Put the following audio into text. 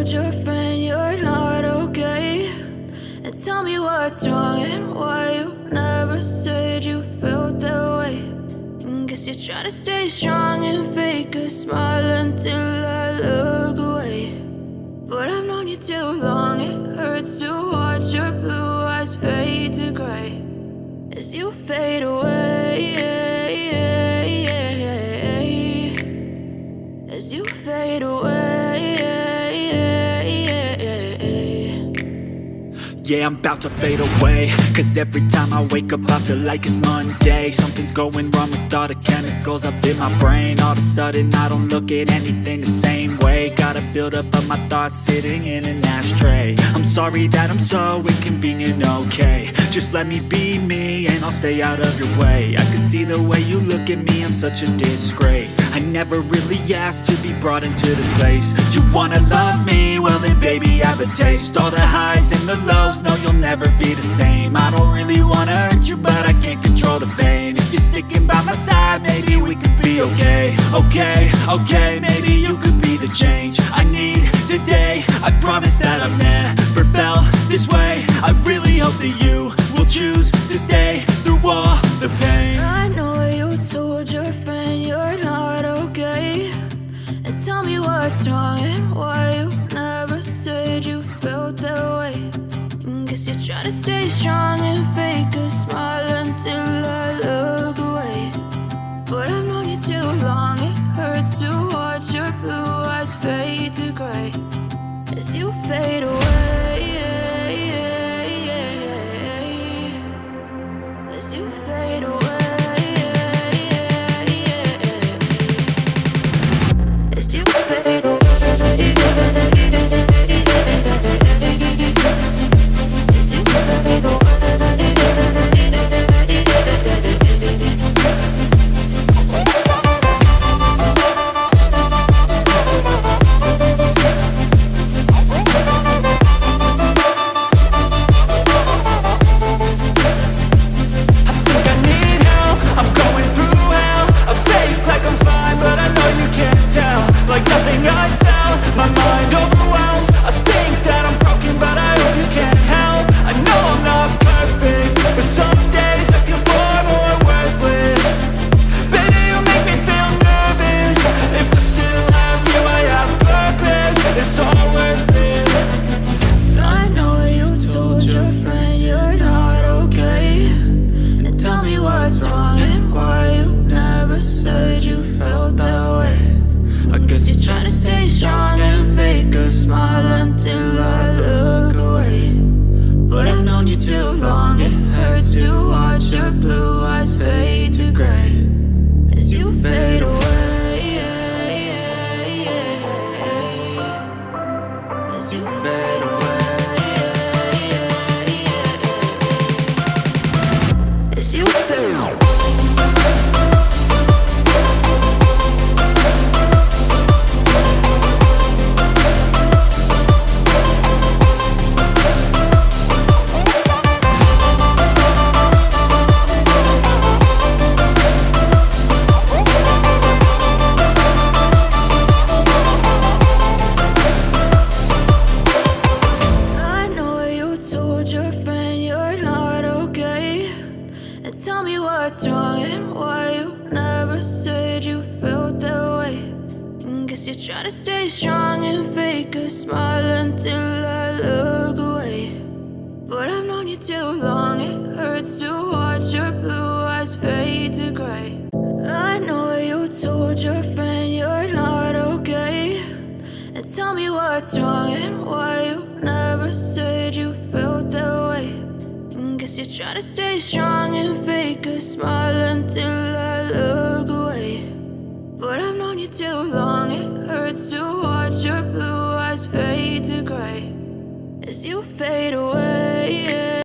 told your friend you're not okay? And tell me what's wrong and why you never said you felt that way. And guess you're trying to stay strong and fake a smile until I look away. But I've known you too long, it hurts to watch your blue eyes fade to gray as you fade away, as you fade away. Yeah, I'm about to fade away, cause every time I wake up I feel like it's Monday. Something's going wrong with all the chemicals up in my brain. All of a sudden I don't look at anything the same way. Got a buildup of my thoughts sitting in an ashtray. I'm sorry that I'm so inconvenient, okay? Just let me be me and I'll stay out of your way. I can see the way you look at me, I'm such a disgrace. I never really asked to be brought into this place. You wanna love me? Well then baby I have a taste. All the highs and the lows, no, you'll never be the same. I don't really wanna hurt you, but I can't control the pain. If you're sticking by my side, maybe we could be okay. Okay, maybe you could be the change I need today. I promise that I've never felt this way. I really hope that you will choose to stay through all the pain. I know you told your friend you're not okay. And tell me what's wrong and why you never said you felt that way. Guess you're trying to stay strong and fake a smile until I look away. But I've known you too long, it hurts to watch your blue eyes fade to gray as you fade away, as you fade away, as you fade away. As you fade away.